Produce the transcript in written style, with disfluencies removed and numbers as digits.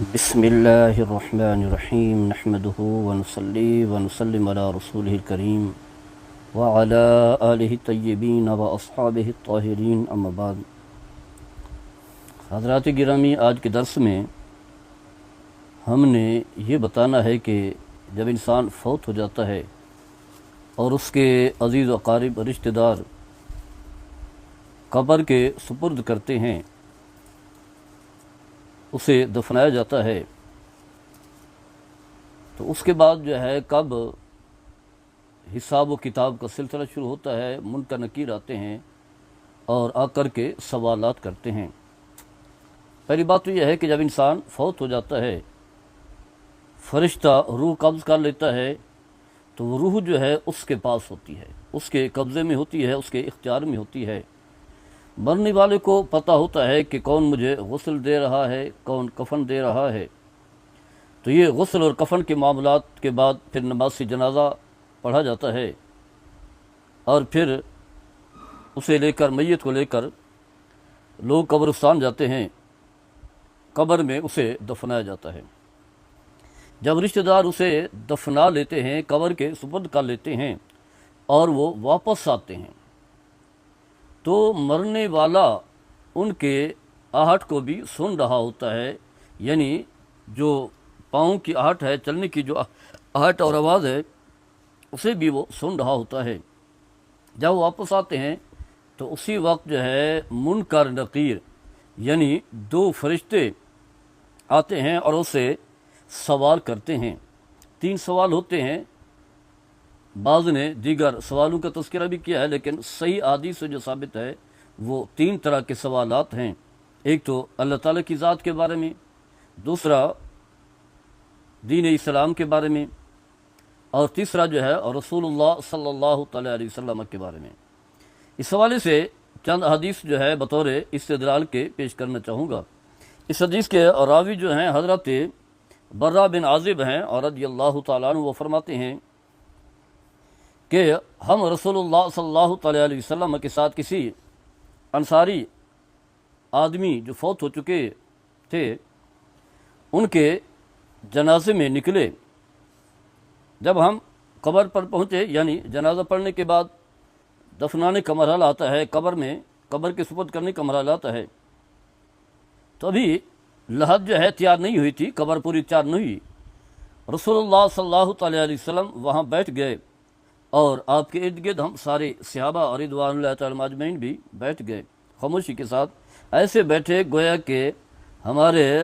بسم اللہ الرحمن الرحیم نحمده ونصلی ونسلم علی رسولہ الکریم وعلی آلہ الطیبین واصحابہ الطاہرین اما بعد۔ حضرات گرامی، آج کے درس میں ہم نے یہ بتانا ہے کہ جب انسان فوت ہو جاتا ہے اور اس کے عزیز و اقارب رشتہ دار قبر کے سپرد کرتے ہیں، اسے دفنایا جاتا ہے، تو اس کے بعد جو ہے کب حساب و کتاب کا سلسلہ شروع ہوتا ہے۔ منکر نکیر آتے ہیں اور آ کر کے سوالات کرتے ہیں۔ پہلی بات تو یہ ہے کہ جب انسان فوت ہو جاتا ہے، فرشتہ روح قبض کر لیتا ہے، تو وہ روح جو ہے اس کے پاس ہوتی ہے، اس کے قبضے میں ہوتی ہے، اس کے اختیار میں ہوتی ہے۔ مرنے والے کو پتہ ہوتا ہے کہ کون مجھے غسل دے رہا ہے، کون کفن دے رہا ہے۔ تو یہ غسل اور کفن کے معاملات کے بعد پھر نماز جنازہ پڑھا جاتا ہے، اور پھر اسے لے کر، میت کو لے کر لوگ قبرستان جاتے ہیں، قبر میں اسے دفنایا جاتا ہے۔ جب رشتہ دار اسے دفنا لیتے ہیں، قبر کے سپرد کر لیتے ہیں اور وہ واپس آتے ہیں، تو مرنے والا ان کے آہٹ کو بھی سن رہا ہوتا ہے، یعنی جو پاؤں کی آہٹ ہے، چلنے کی جو آہٹ اور آواز ہے، اسے بھی وہ سن رہا ہوتا ہے۔ جب وہ واپس آتے ہیں تو اسی وقت جو ہے منکر نکیر یعنی دو فرشتے آتے ہیں اور اسے سوال کرتے ہیں۔ 3 سوال ہوتے ہیں، بعض نے دیگر سوالوں کا تذکرہ بھی کیا ہے، لیکن صحیح حدیث سے جو ثابت ہے وہ 3 طرح کے سوالات ہیں۔ ایک تو اللہ تعالیٰ کی ذات کے بارے میں، دوسرا دین اسلام کے بارے میں، اور تیسرا جو ہے رسول اللہ صلی اللہ تعالیٰ علیہ وسلم کے بارے میں۔ اس حوالے سے چند حدیث جو ہے بطور استدلال کے پیش کرنا چاہوں گا۔ اس حدیث کے راوی جو ہیں حضرت برہ بن عازب ہیں اور رضی اللہ تعالیٰ عنہ، وہ فرماتے ہیں کہ ہم رسول اللہ صلی اللہ تعالیٰ علیہ وسلم کے ساتھ کسی انصاری آدمی جو فوت ہو چکے تھے، ان کے جنازے میں نکلے۔ جب ہم قبر پر پہنچے، یعنی جنازہ پڑھنے کے بعد دفنانے کا مرحلہ آتا ہے، قبر کے سپرد کرنے کا مرحلہ آتا ہے، تو ابھی لحد جو ہے تیار نہیں ہوئی تھی، قبر پوری تیار نہیں ہوئی۔ رسول اللہ صلی اللہ تعالیٰ علیہ وسلم وہاں بیٹھ گئے، اور آپ کے ارد گرد ہم سارے صحابہ اور رضوان اللہ تعالیٰ اجمعین بھی بیٹھ گئے، خاموشی کے ساتھ ایسے بیٹھے گویا کہ ہمارے